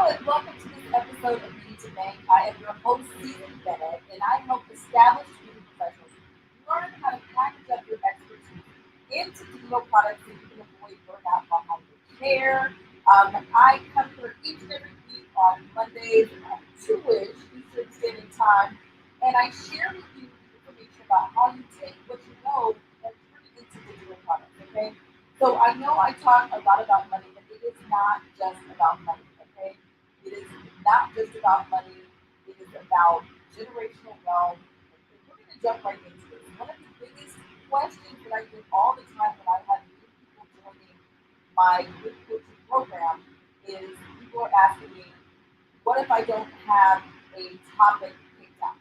and welcome to this episode of Need to Bank. I am your host, Susan Bennett, and I help established beauty professionals learn how to package up your expertise into digital products so you can avoid burnout behind your chair. I come here each and every week on Mondays at 2-ish Eastern Standard Time, and I share with you information about how you take what you know and turn it into digital products, okay? So I know I talk a lot about money, but it is not just about money, okay? It is not just about money. It is about generational wealth. And we're going to jump right into this. One of the biggest questions that I get all the time when I have new people joining my group coaching program is people are asking me, what if I don't have a topic picked out?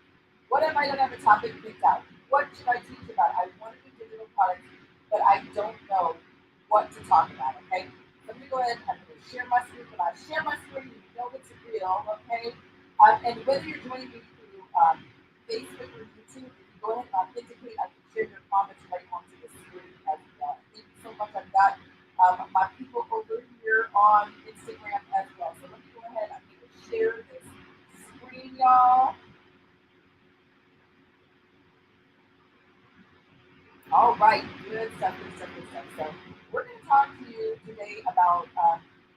What if I don't have a topic picked out? What should I teach about? I want to do digital products, but I don't know what to talk about. Okay, let me go ahead. I'm going to share my screen. When I share my screen, you know it's real. Okay, and whether you're joining me through Facebook or YouTube, if you go ahead and authenticate, I can share your comments right onto the screen as well. Thank you so much. I've got my people over here on Instagram as well. So let me go ahead. I'm going to share this screen, y'all. All right, good stuff, good stuff, good stuff. So we're going to talk to you today about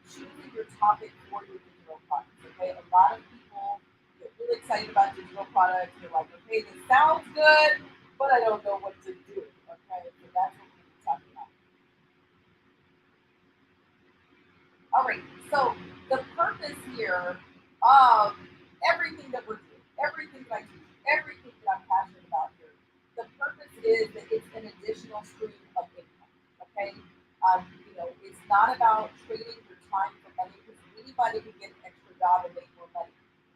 choosing your topic for your digital products. Okay, a lot of people get really excited about digital products. They're like, okay, this sounds good, but I don't know what to do. Okay, so that's what we're going to be talking about. All right, so the purpose here of everything that we're doing, everything that I teach, everything that I'm passionate about here, the purpose is that it's an additional stream of income. Okay, it's not about trading your time for money because anybody can get an extra job and make more money.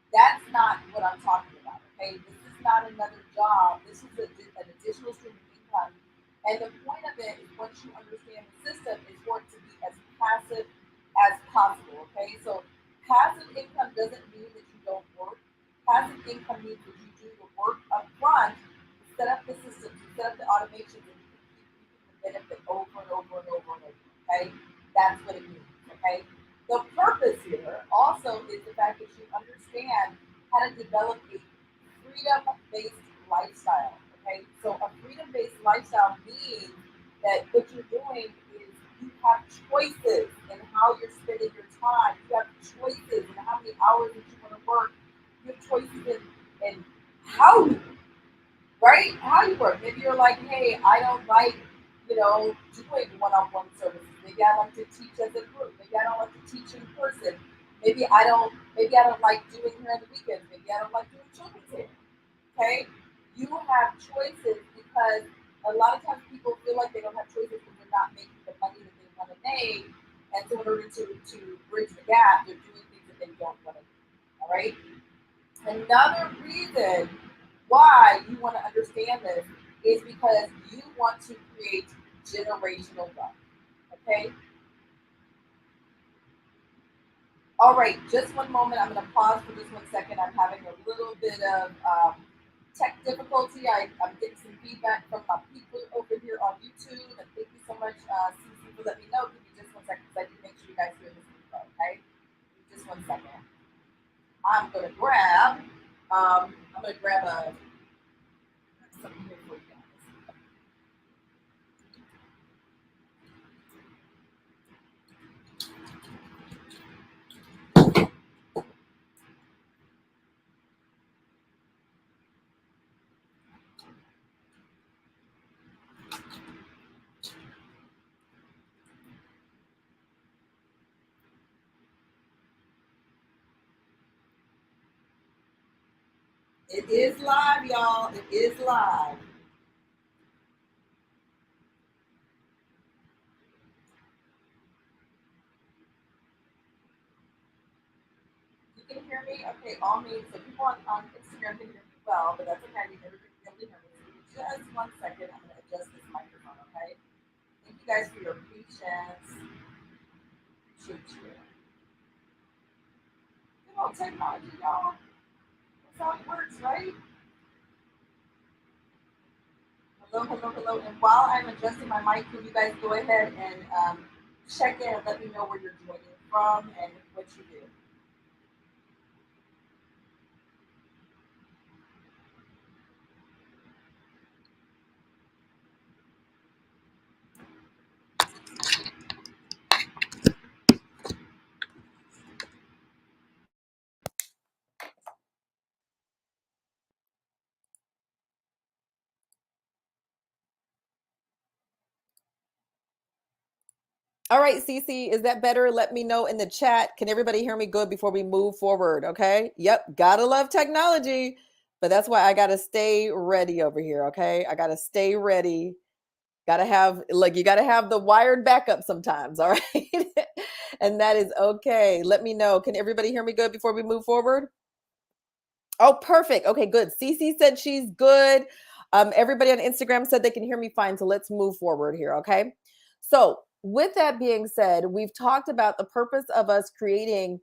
That's not what I'm talking about. Okay, this is not another job. This is an additional stream of income. And the point of it is once you understand the system, is for it to be as passive as possible. Okay, so passive income doesn't mean that you don't work. Passive income means that you do the work up front, set up the systems, set up the automations, and you can keep reaping the benefit over and over and over and over. Okay, that's what it means. Okay, the purpose here also is the fact that you understand how to develop a freedom-based lifestyle. Okay, so a freedom-based lifestyle means that what you're doing is you have choices in how you're spending your time. You have choices in how many hours that you want to work. You have choices in how you work, right? How you work. Maybe you're like, hey, I don't like, doing one-on-one services. Maybe I like to teach as a group. Maybe I don't like to teach in person. Maybe I don't like doing hair on the weekends. Maybe I don't like doing children's hair. Okay? You have choices because a lot of times people feel like they don't have choices when they're not making the money that they want to make. And so in order to bridge the gap, they're doing things that they don't want to do. All right? Another reason why you want to understand this is because you want to create generational wealth. Okay? All right, just one moment. I'm going to pause for just 1 second. I'm having a little bit of tech difficulty. I'm getting some feedback from my people over here on YouTube. And thank you so much, Cece, for letting me know. Give me just 1 second because I do make sure you guys hear this info, okay? Just 1 second. I'm going to grab, something here for you guys. It is live, y'all. It is live. You can hear me? Okay, all means. So people on Instagram can hear me well, but that's okay. You never can really hear me. So just 1 second. I'm going to adjust this microphone, okay? Thank you guys for your patience. Appreciate you. Good old technology, y'all. That's how it works, right? Hello, hello, hello. And while I'm adjusting my mic, can you guys go ahead and check in and let me know where you're joining from and what you do? All right, Cece, is that better? Let me know in the chat. Can everybody hear me good before we move forward? Okay. Yep. Gotta love technology, but that's why I gotta stay ready over here. Okay. I gotta stay ready. Gotta have, like, you gotta have the wired backup sometimes. All right. And that is okay. Let me know. Can everybody hear me good before we move forward? Oh, perfect. Okay, good. Cece said she's good. Everybody on Instagram said they can hear me fine. So let's move forward here. Okay. So, with that being said, we've talked about the purpose of us creating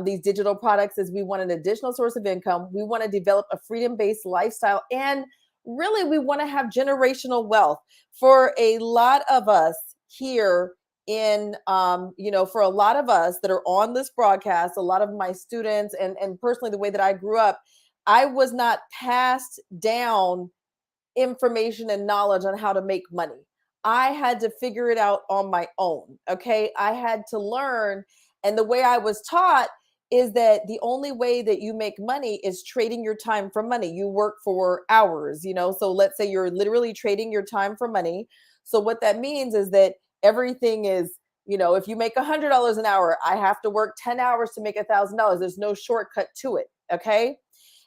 these digital products is we want an additional source of income. We want to develop a freedom based lifestyle. And really, we want to have generational wealth. For a lot of us here, for a lot of us that are on this broadcast, a lot of my students and personally the way that I grew up, I was not passed down information and knowledge on how to make money. I had to figure it out on my own. Okay. I had to learn. And the way I was taught is that the only way that you make money is trading your time for money. You work for hours, So let's say you're literally trading your time for money. So what that means is that everything is, if you make $100 an hour, I have to work 10 hours to make $1,000. There's no shortcut to it. Okay.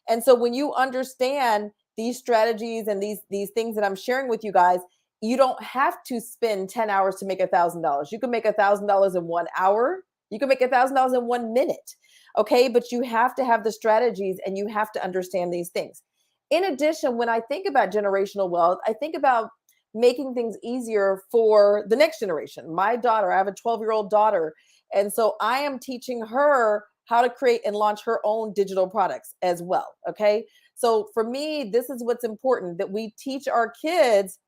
And so when you understand these strategies and these things that I'm sharing with you guys, you don't have to spend 10 hours to make $1,000. You can make $1,000 in 1 hour. You can make $1,000 in 1 minute. Okay. But you have to have the strategies and you have to understand these things. In addition, when I think about generational wealth, I think about making things easier for the next generation. My daughter, I have a 12-year-old daughter. And so I am teaching her how to create and launch her own digital products as well. Okay. So for me, this is what's important, that we teach our kids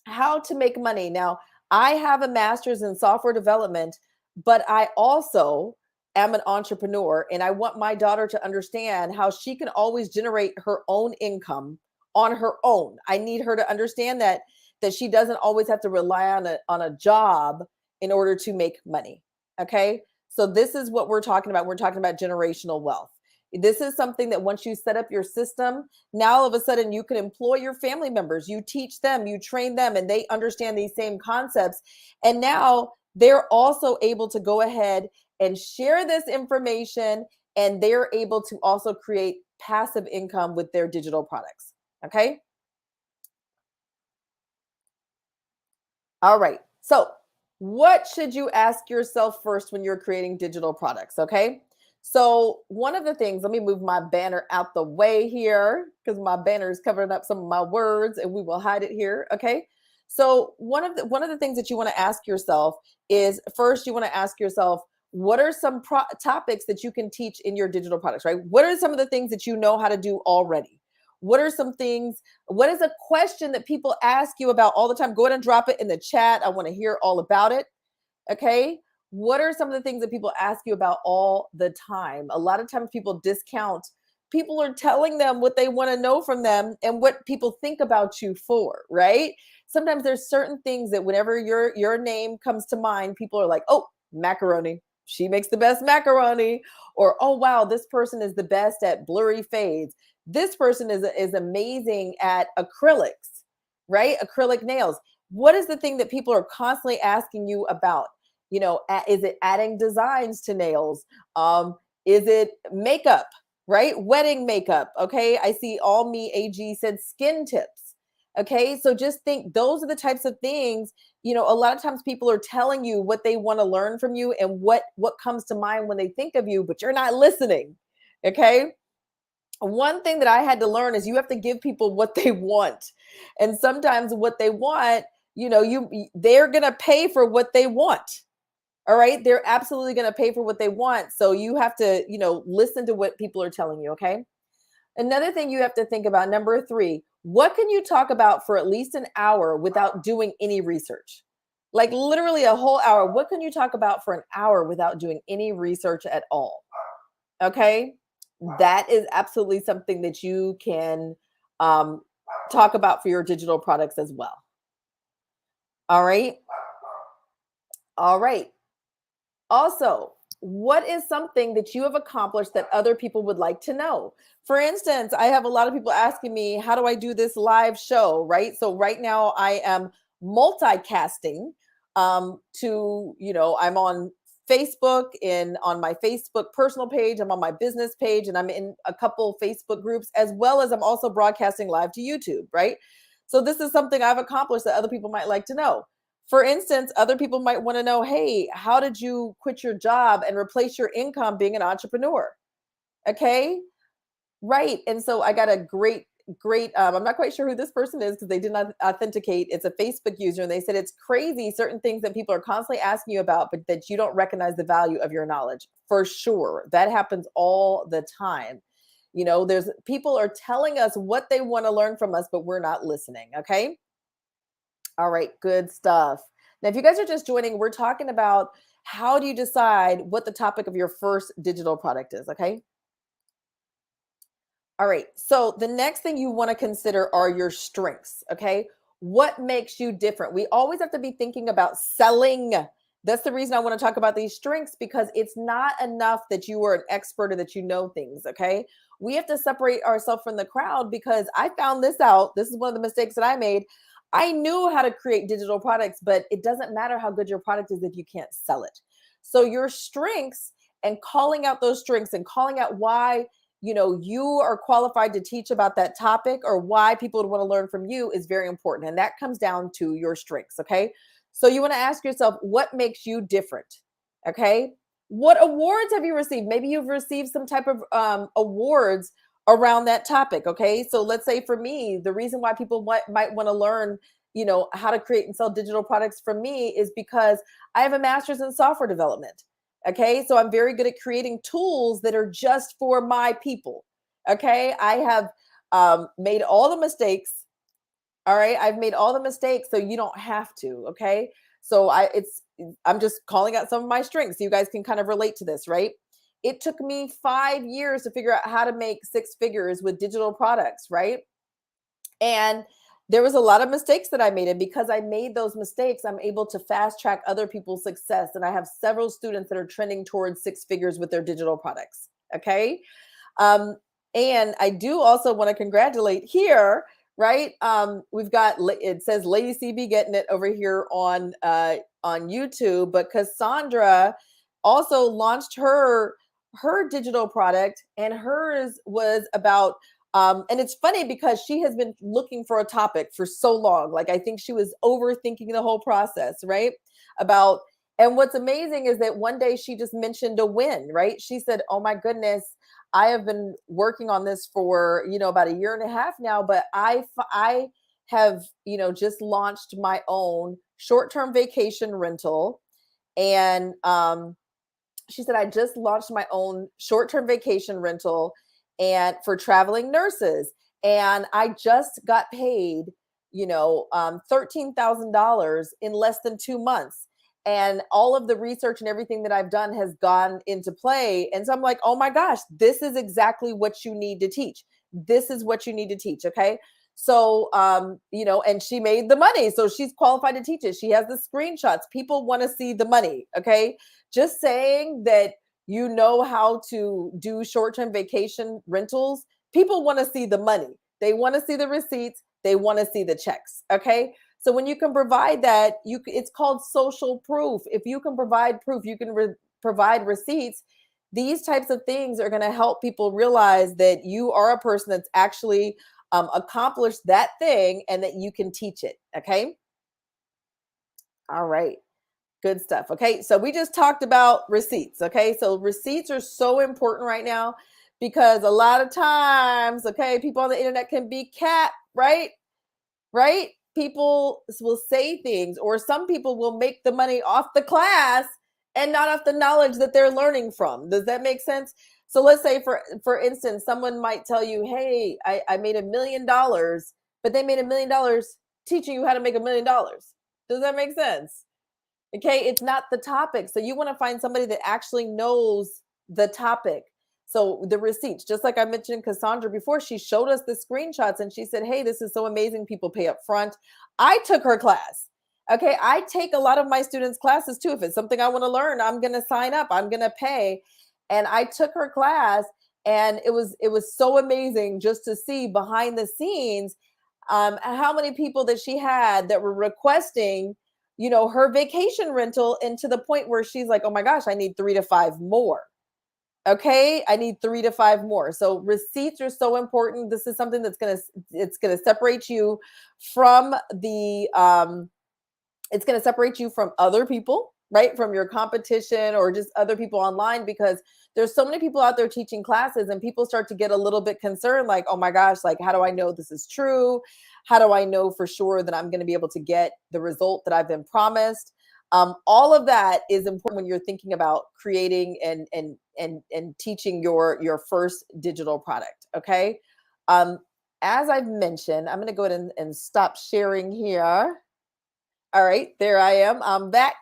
how to make money. Now, I have a master's in software development, but I also am an entrepreneur, and I want my daughter to understand how she can always generate her own income on her own. I need her to understand that she doesn't always have to rely on a job in order to make money. Okay? So this is what we're talking about. We're talking about generational wealth. This is something that once you set up your system, now all of a sudden you can employ your family members, you teach them, you train them, and they understand these same concepts. And now they're also able to go ahead and share this information, and they're able to also create passive income with their digital products. Okay. All right. So, what should you ask yourself first when you're creating digital products? Okay. So, one of the things, let me move my banner out the way here because my banner is covering up some of my words and we will hide it here. Okay. So, one of the things that you want to ask yourself is, first, you want to ask yourself, what are some topics that you can teach in your digital products, right? What are some of the things that you know how to do already? What are some things? What is a question that people ask you about all the time? Go ahead and drop it in the chat. I want to hear all about it. Okay. What are some of the things that people ask you about all the time? A lot of times people discount. People are telling them what they want to know from them and what people think about you for, right? Sometimes there's certain things that whenever your name comes to mind, people are like, "Oh, macaroni. She makes the best macaroni." Or, "Oh, wow, this person is the best at blurry fades. This person is amazing at acrylics," right? Acrylic nails. What is the thing that people are constantly asking you about? Is it adding designs to nails? Is it makeup, right? Wedding makeup. Okay. I see All Me AG said skin tips. Okay. So just think those are the types of things, a lot of times people are telling you what they want to learn from you and what comes to mind when they think of you, but you're not listening. Okay. One thing that I had to learn is you have to give people what they want. And sometimes what they want, they're going to pay for what they want. All right. They're absolutely going to pay for what they want. So you have to, listen to what people are telling you. Okay. Another thing you have to think about, number 3, what can you talk about for at least an hour without doing any research? Like literally a whole hour. What can you talk about for an hour without doing any research at all? Okay. That is absolutely something that you can um, talk about for your digital products as well. All right. All right. Also, what is something that you have accomplished that other people would like to know? For instance, I have a lot of people asking me, how do I do this live show? Right. So right now I am multicasting. to, I'm on Facebook and on my Facebook personal page, I'm on my business page, and I'm in a couple Facebook groups, as well as I'm also broadcasting live to YouTube, right? So this is something I've accomplished that other people might like to know. For instance, other people might want to know, hey, how did you quit your job and replace your income being an entrepreneur? Okay. Right. And so I got a great, I'm not quite sure who this person is because they did not authenticate. It's a Facebook user. And they said it's crazy, certain things that people are constantly asking you about, but that you don't recognize the value of your knowledge. For sure. That happens all the time. There's people are telling us what they want to learn from us, but we're not listening. Okay. All right. Good stuff. Now, if you guys are just joining, we're talking about how do you decide what the topic of your first digital product is. Okay. All right. So the next thing you want to consider are your strengths. Okay. What makes you different? We always have to be thinking about selling. That's the reason I want to talk about these strengths, because it's not enough that you are an expert or that you know things. Okay. We have to separate ourselves from the crowd, because I found this out. This is one of the mistakes that I made. I knew how to create digital products, but it doesn't matter how good your product is if you can't sell it. So your strengths, and calling out those strengths and calling out why you are qualified to teach about that topic, or why people would want to learn from you, is very important. And that comes down to your strengths. Okay. So you want to ask yourself, what makes you different? Okay. What awards have you received? Maybe you've received some type of awards around that topic. Okay. So let's say for me, the reason why people might want to learn, how to create and sell digital products from me is because I have a master's in software development. Okay. So I'm very good at creating tools that are just for my people. Okay. I have made all the mistakes. All right. I've made all the mistakes, so you don't have to. Okay. So I'm just calling out some of my strengths, so you guys can kind of relate to this, right? It took me 5 years to figure out how to make six figures with digital products, right? And there was a lot of mistakes that I made. And because I made those mistakes, I'm able to fast track other people's success. And I have several students that are trending towards six figures with their digital products. Okay. Um, and I do also want to congratulate here, right? We've got, it says Lady CB getting it over here on YouTube, but Cassandra also launched her digital product, and hers was about and it's funny because she has been looking for a topic for so long. Like, I think she was overthinking the whole process, right? About, and what's amazing is that one day she just mentioned a win, right? She said, oh my goodness, I have been working on this for, about a year and a half now, but I have, just launched my own short-term vacation rental. And she said, I just launched my own short-term vacation rental and for traveling nurses. And I just got paid, $13,000 in less than 2 months. And all of the research and everything that I've done has gone into play. And so I'm like, oh my gosh, this is exactly what you need to teach. This is what you need to teach. Okay. So, and she made the money. So she's qualified to teach it. She has the screenshots. People want to see the money. Okay. Just saying that you know how to do short-term vacation rentals, people want to see the money. They want to see the receipts. They want to see the checks. Okay. So when you can provide that, it's called social proof. If you can provide proof, you can provide receipts. These types of things are going to help people realize that you are a person that's actually accomplished that thing, and that you can teach it. Okay. All right. Good stuff. Okay. So we just talked about receipts. Okay. So receipts are so important right now, because a lot of times, okay, people on the internet can be cat, right? Right? People will say things, or some people will make the money off the class and not off the knowledge that they're learning from. Does that make sense? So let's say for instance, someone might tell you, hey, I made $1 million, but they made $1 million teaching you how to make $1 million. Does that make sense? Okay, it's not the topic. So you want to find somebody that actually knows the topic. So the receipts, just like I mentioned Cassandra before, she showed us the screenshots and she said, hey, this is so amazing. People pay up front. I took her class. Okay, I take a lot of my students' classes too. If it's something I want to learn, I'm going to sign up. I'm going to pay. And I took her class, and it was so amazing just to see behind the scenes how many people that she had that were requesting her vacation rental, and to the point where she's like, oh my gosh, I need 3 to 5 more. Okay, I need 3 to 5 more. So receipts are so important. This is something it's gonna separate you from the it's going to separate you from other people, right? From your competition or just other people online, because there's so many people out there teaching classes, and people start to get a little bit concerned, like, oh my gosh, like, how do I know this is true? How do I know for sure that I'm going to be able to get the result that I've been promised? All of that is important when you're thinking about creating and teaching your first digital product. Okay. Um, as I've mentioned, I'm going to go ahead and stop sharing here. All right, there I am. I'm back.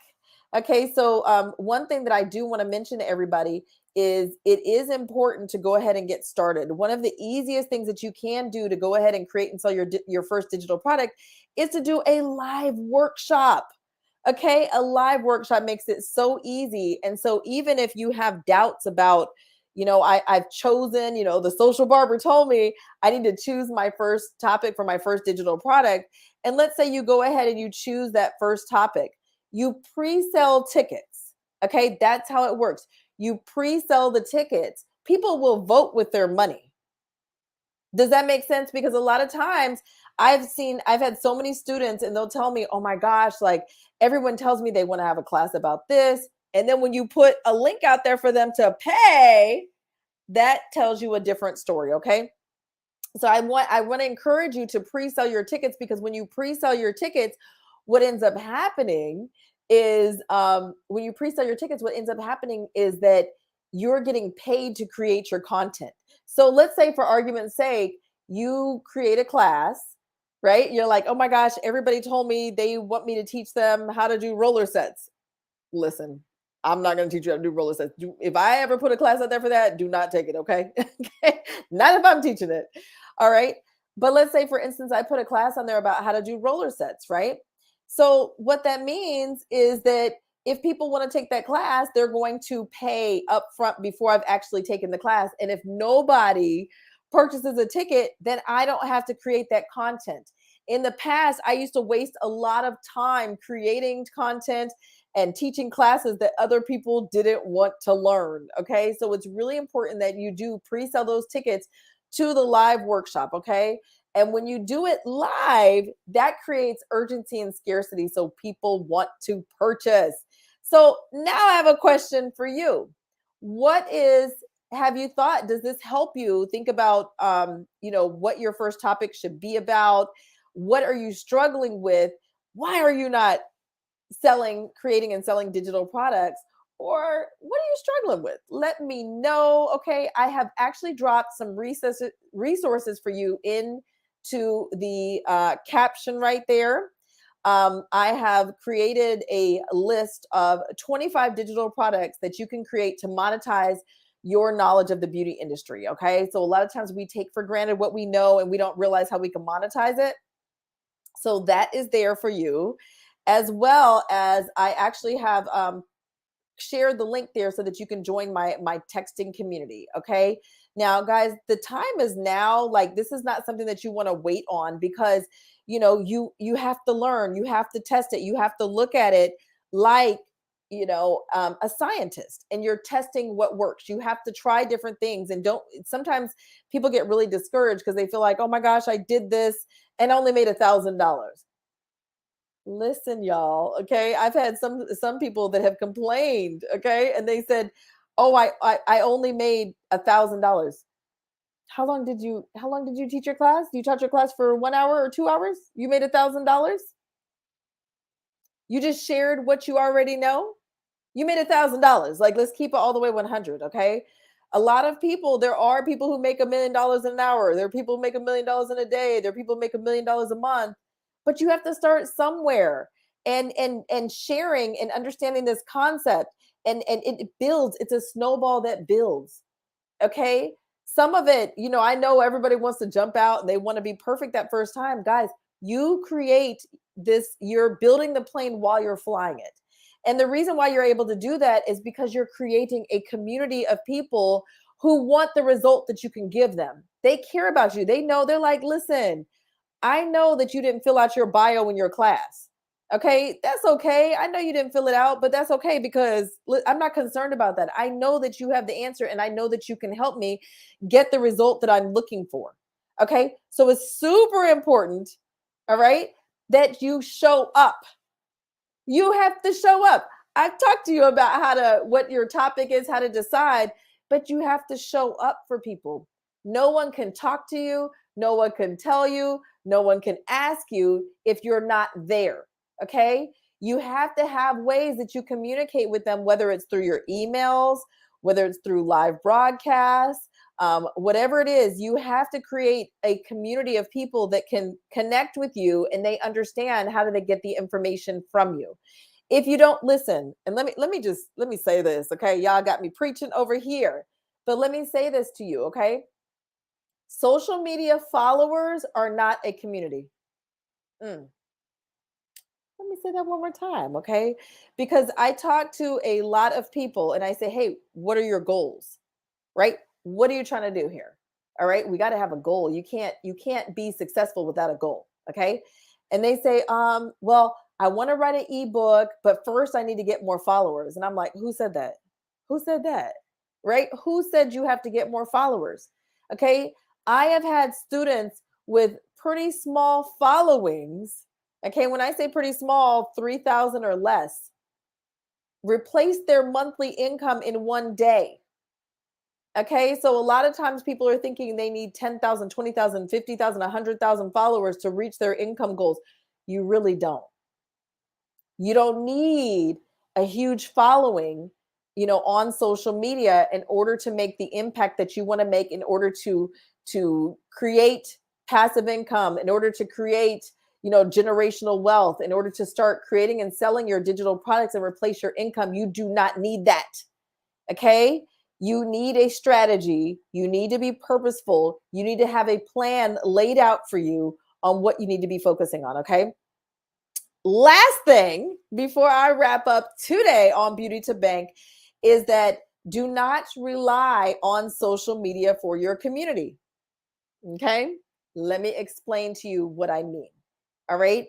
Okay, so one thing that I do want to mention to everybody is it is important to go ahead and get started. One of the easiest things that you can do to go ahead and create and sell your first digital product is to do a live workshop. Okay, a live workshop makes it so easy. And so even if you have doubts about, I've chosen, the social barber told me I need to choose my first topic for my first digital product. And let's say you go ahead and you choose that first topic. You pre-sell tickets. Okay, that's how it works. You pre-sell the tickets. People will vote with their money. Does that make sense? Because a lot of times I've had so many students, and they'll tell me, oh my gosh, like, everyone tells me they want to have a class about this. And then when you put a link out there for them to pay, that tells you a different story. Okay. So I want to encourage you to pre-sell your tickets, because when you pre-sell your tickets, what ends up happening is when you pre-sell your tickets, what ends up happening is that you're getting paid to create your content. So let's say, for argument's sake, you create a class, right? You're like, oh my gosh, everybody told me they want me to teach them how to do roller sets. Listen, I'm not going to teach you how to do roller sets. If I ever put a class out there for that, do not take it, okay? Not if I'm teaching it. All right. But let's say, for instance, I put a class on there about how to do roller sets, right? So what that means is that if people want to take that class, they're going to pay up front before I've actually taken the class. And if nobody purchases a ticket, then I don't have to create that content. In the past, I used to waste a lot of time creating content and teaching classes that other people didn't want to learn. Okay. So it's really important that you do pre-sell those tickets to the live workshop. Okay. And when you do it live, that creates urgency and scarcity. So people want to purchase. So now I have a question for you. Have you thought, does this help you think about, what your first topic should be about? What are you struggling with? Why are you not creating and selling digital products? Or what are you struggling with? Let me know. Okay. I have actually dropped some resources for you into the caption right there. I have created a list of 25 digital products that you can create to monetize your knowledge of the beauty industry. Okay. So a lot of times we take for granted what we know, and we don't realize how we can monetize it. So that is there for you, as well as I actually have shared the link there so that you can join my texting community. Okay. Now, guys, the time is now. Like, this is not something that you want to wait on, because you have to learn, you have to test it, you have to look at it like a scientist, and you're testing what works. You have to try different things, and don't sometimes people get really discouraged because they feel like, oh my gosh, I did this and only made $1,000. Listen, y'all, okay? I've had some people that have complained, okay? And they said, "Oh, I only made $1,000." How long did you teach your class? You taught your class for 1 hour or 2 hours? You made $1,000? You just shared what you already know? You made $1,000. Like, let's keep it all the way 100, okay? There are people who make $1 million an hour. There are people who make $1 million in a day. There are people who make $1 million a month. But you have to start somewhere, and sharing and understanding this concept, and it builds. It's a snowball that builds. Okay. Some of it, I know everybody wants to jump out and they want to be perfect that first time. Guys, you create this, you're building the plane while you're flying it. And the reason why you're able to do that is because you're creating a community of people who want the result that you can give them. They care about you. They know, they're like, listen, I know that you didn't fill out your bio in your class. Okay, that's okay. I know you didn't fill it out, but that's okay because I'm not concerned about that. I know that you have the answer and I know that you can help me get the result that I'm looking for. Okay, so it's super important, all right, that you show up. You have to show up. I've talked to you about what your topic is, how to decide, but you have to show up for people. No one can talk to you. No one can tell you. No one can ask you if you're not there. Okay. You have to have ways that you communicate with them, whether it's through your emails, whether it's through live broadcasts, whatever it is, you have to create a community of people that can connect with you and they understand how do they get the information from you. If you don't listen, and let me say this, okay? Y'all got me preaching over here, but let me say this to you, okay? Social media followers are not a community. Mm. Let me say that one more time, okay? Because I talk to a lot of people and I say, hey, what are your goals? Right? What are you trying to do here? All right, we got to have a goal. You can't be successful without a goal. Okay. And they say, well, I want to write an ebook, but first I need to get more followers. And I'm like, who said that? Who said that? Right? Who said you have to get more followers? Okay. I have had students with pretty small followings. Okay. When I say pretty small, 3,000 or less, replace their monthly income in one day. Okay, so a lot of times people are thinking they need 10,000, 20,000, 50,000, 100,000 followers to reach their income goals. You really don't. You don't need a huge following, on social media in order to make the impact that you want to make, in order to create passive income, in order to create, generational wealth, in order to start creating and selling your digital products and replace your income. You do not need that. Okay. You need a strategy. You need to be purposeful. You need to have a plan laid out for you on what you need to be focusing on. Okay. Last thing before I wrap up today on Beauty to Bank is that do not rely on social media for your community. Okay. Let me explain to you what I mean. All right.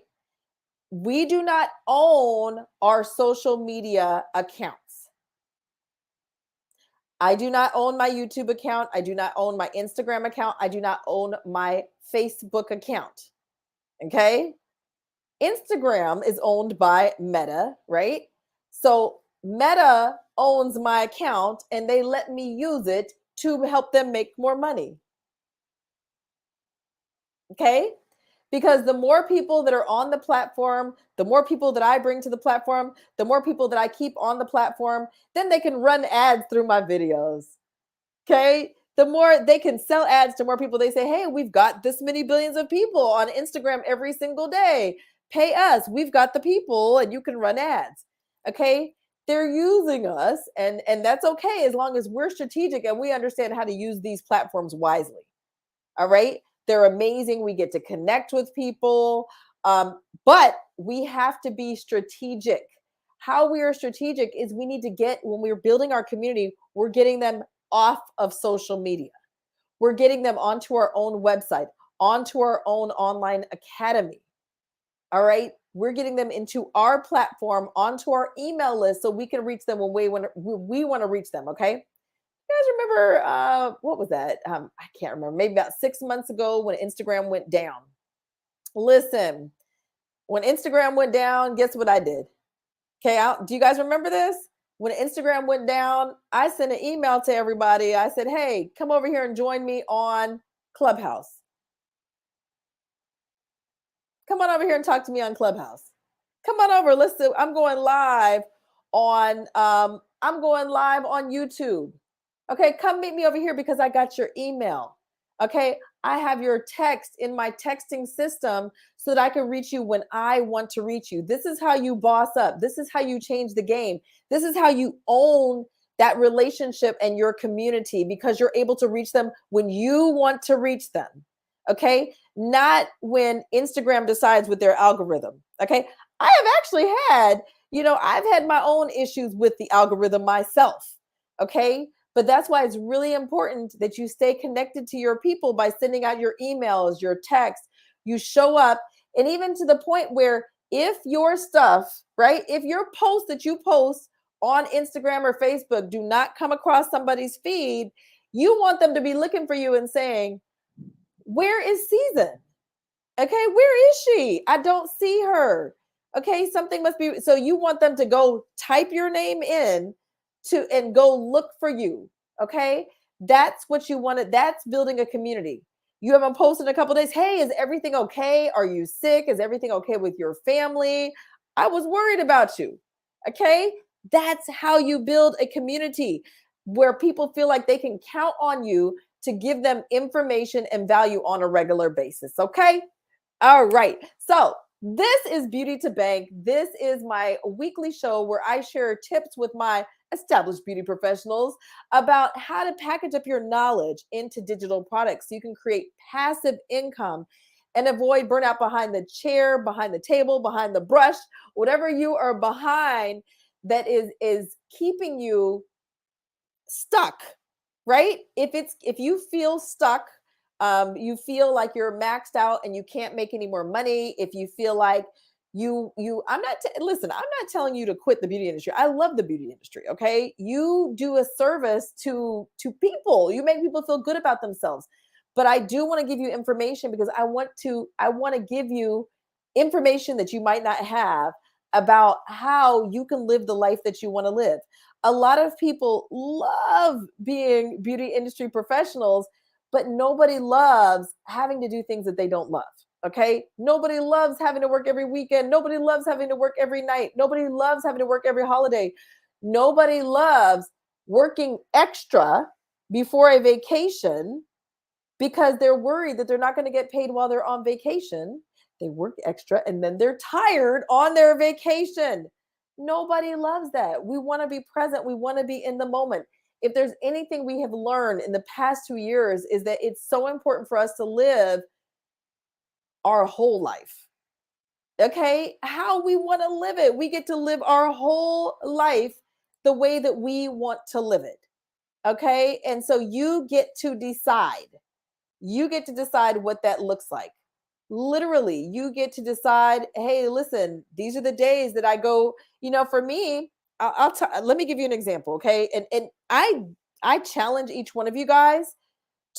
We do not own our social media accounts. I do not own my YouTube account. I do not own my Instagram account. I do not own my Facebook account. Okay. Instagram is owned by Meta, right? So Meta owns my account and they let me use it to help them make more money. Okay. Because the more people that are on the platform, the more people that I bring to the platform, the more people that I keep on the platform, then they can run ads through my videos. Okay. The more they can sell ads to more people, they say, hey, we've got this many billions of people on Instagram every single day. Pay us. We've got the people and you can run ads. Okay. They're using us and that's okay as long as we're strategic and we understand how to use these platforms wisely. All right. They're amazing. We get to connect with people. But we have to be strategic. How we are strategic is we need to get, when we're building our community, we're getting them off of social media. We're getting them onto our own website, onto our own online academy. All right. We're getting them into our platform, onto our email list so we can reach them when we want to reach them. Okay. You guys remember what was that? I can't remember. Maybe about 6 months ago when Instagram went down. Listen, when Instagram went down, guess what I did? Okay, do you guys remember this? When Instagram went down, I sent an email to everybody. I said, "Hey, come over here and join me on Clubhouse. Come on over here and talk to me on Clubhouse. Come on over. Listen, I'm going live on YouTube. Okay, come meet me over here because I got your email. Okay, I have your text in my texting system so that I can reach you when I want to reach you. This is how you boss up. This is how you change the game. This is how you own that relationship and your community because you're able to reach them when you want to reach them. Okay, not when Instagram decides with their algorithm. Okay, I have actually had, I've had my own issues with the algorithm myself. Okay, but that's why it's really important that you stay connected to your people by sending out your emails, your texts. You show up, and even to the point where if your stuff, right, if your posts that you post on Instagram or Facebook do not come across somebody's feed, you want them to be looking for you and saying, where is Season? Okay, where is she? I don't see her. Okay, something must be. So you want them to go type your name in to and go look for you. Okay, that's what you wanted. That's building a community. You haven't posted in a couple days. Hey, is everything okay? Are you sick? Is everything okay with your family? I was worried about you. Okay, that's how you build a community where people feel like they can count on you to give them information and value on a regular basis. Okay. All right. So, this is Beauty to Bank. This is my weekly show where I share tips with my established beauty professionals about how to package up your knowledge into digital products so you can create passive income and avoid burnout behind the chair, behind the table, behind the brush, whatever you are behind that is keeping you stuck, right? If you feel stuck, you feel like you're maxed out and you can't make any more money, if you feel like listen, I'm not telling you to quit the beauty industry. I love the beauty industry. Okay, you do a service to people. You make people feel good about themselves. But I do want to give you information because I want to give you information that you might not have about how you can live the life that you want to live. A lot of people love being beauty industry professionals, but nobody loves having to do things that they don't love. Okay. Nobody loves having to work every weekend. Nobody loves having to work every night. Nobody loves having to work every holiday. Nobody loves working extra before a vacation because they're worried that they're not going to get paid while they're on vacation. They work extra and then they're tired on their vacation. Nobody loves that. We want to be present. We want to be in the moment. If there's anything we have learned in the past 2 years is that it's so important for us to live our whole life. Okay? How we want to live it. We get to live our whole life the way that we want to live it. Okay? And so you get to decide. You get to decide what that looks like. Literally, you get to decide, hey, listen, these are the days that I go, for me, let me give you an example, okay? And I challenge each one of you guys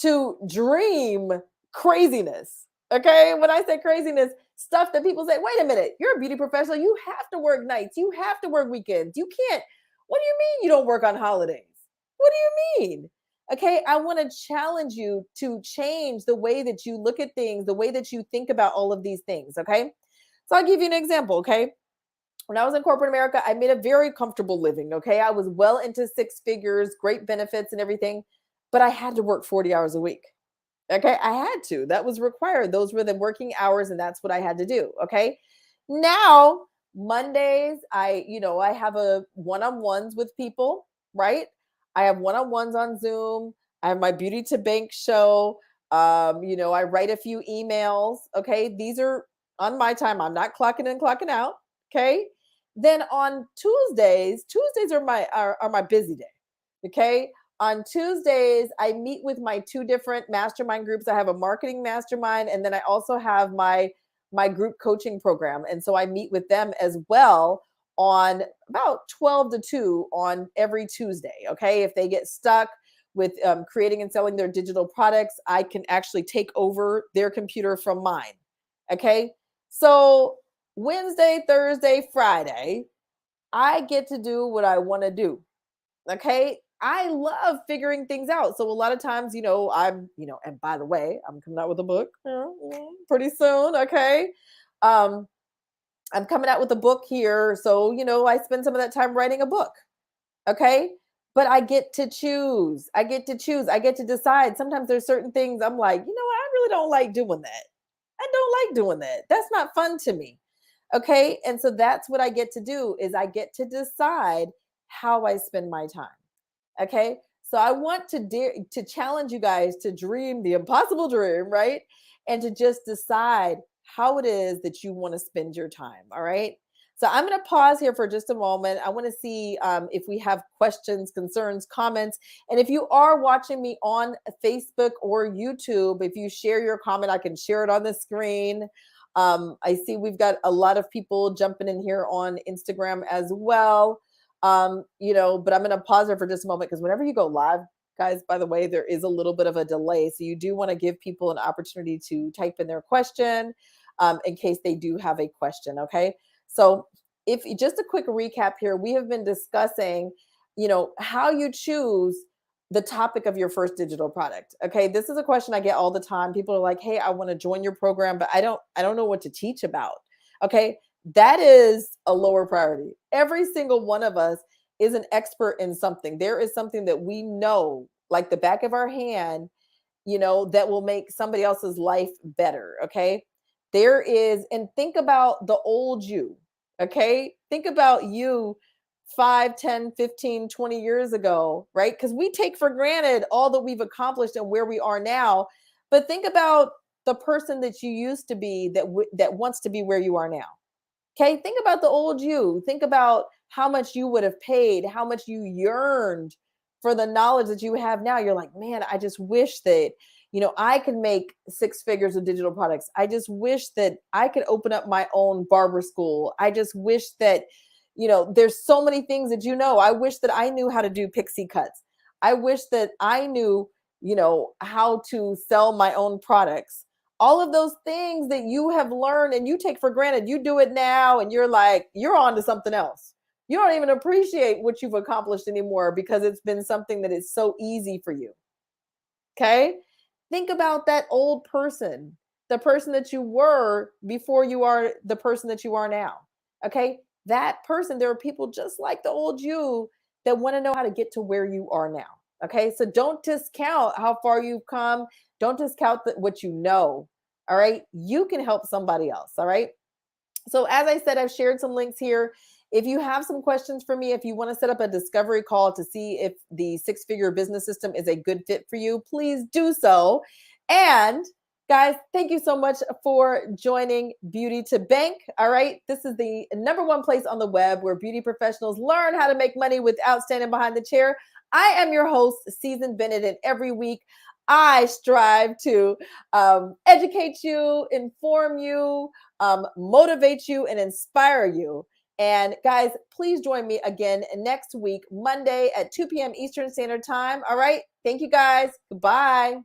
to dream craziness. Okay? When I say craziness, stuff that people say, wait a minute, you're a beauty professional. You have to work nights. You have to work weekends. You can't. What do you mean you don't work on holidays? What do you mean? Okay, I want to challenge you to change the way that you look at things, the way that you think about all of these things. Okay, so I'll give you an example. Okay, when I was in corporate America, I made a very comfortable living. Okay, I was well into six figures, great benefits and everything, but I had to work 40 hours a week. Okay, I had to. That was required. Those were the working hours, and that's what I had to do. Okay. Now, Mondays, I have a one-on-ones with people, right? I have one-on-ones on Zoom. I have my Beauty to Bank show. I write a few emails. Okay. These are on my time. I'm not clocking in, clocking out. Okay. Then on Tuesdays are my busy day. Okay. On Tuesdays, I meet with my two different mastermind groups. I have a marketing mastermind, and then I also have my group coaching program. And so I meet with them as well on about 12 to 2 on every Tuesday. Okay. If they get stuck with creating and selling their digital products, I can actually take over their computer from mine. Okay. So Wednesday, Thursday, Friday, I get to do what I want to do. Okay. I love figuring things out. So a lot of times, and by the way, I'm coming out with a book pretty soon. Okay. Um, I'm coming out with a book here. So, I spend some of that time writing a book. Okay. But I get to choose. I get to choose. I get to decide. Sometimes there's certain things I'm like, I really don't like doing that. I don't like doing that. That's not fun to me. Okay. And so that's what I get to do is I get to decide how I spend my time. Okay. So I want to challenge you guys to dream the impossible dream, right? And to just decide how it is that you want to spend your time. All right. So I'm going to pause here for just a moment. I want to see if we have questions, concerns, comments. And if you are watching me on Facebook or YouTube, if you share your comment, I can share it on the screen. I see we've got a lot of people jumping in here on Instagram as well. But I'm going to pause there for just a moment because whenever you go live, guys, by the way, there is a little bit of a delay. So you do want to give people an opportunity to type in their question in case they do have a question. Okay. So if just a quick recap here, we have been discussing, how you choose the topic of your first digital product. Okay. This is a question I get all the time. People are like, hey, I want to join your program, but I don't know what to teach about. Okay. That is a lower priority. Every single one of us is an expert in something. There is something that we know like the back of our hand, that will make somebody else's life better. Okay. There is, and think about the old you. Okay. Think about you 5, 10, 15, 20 years ago, right? Because we take for granted all that we've accomplished and where we are now. But think about the person that you used to be that wants to be where you are now. Okay, think about the old you. Think about how much you would have paid, how much you yearned for the knowledge that you have now. You're like, man, I just wish that, I could make six figures with digital products. I just wish that I could open up my own barber school. I just wish that, there's so many things that I wish that I knew how to do pixie cuts. I wish that I knew, how to sell my own products. All of those things that you have learned and you take for granted, you do it now and you're like, you're on to something else. You don't even appreciate what you've accomplished anymore because it's been something that is so easy for you. Okay. Think about that old person, the person that you were before you are the person that you are now. Okay. That person, there are people just like the old you that want to know how to get to where you are now. Okay. So don't discount how far you've come. Don't discount what you know. All right. You can help somebody else. All right. So as I said, I've shared some links here. If you have some questions for me, if you want to set up a discovery call to see if the six-figure business system is a good fit for you, please do so. And guys, thank you so much for joining Beauty to Bank. All right. This is the number one place on the web where beauty professionals learn how to make money without standing behind the chair. I am your host, Season Bennett, and every week I strive to educate you, inform you, motivate you, and inspire you. And guys, please join me again next week, Monday at 2 p.m. Eastern Standard Time. All right. Thank you guys. Goodbye.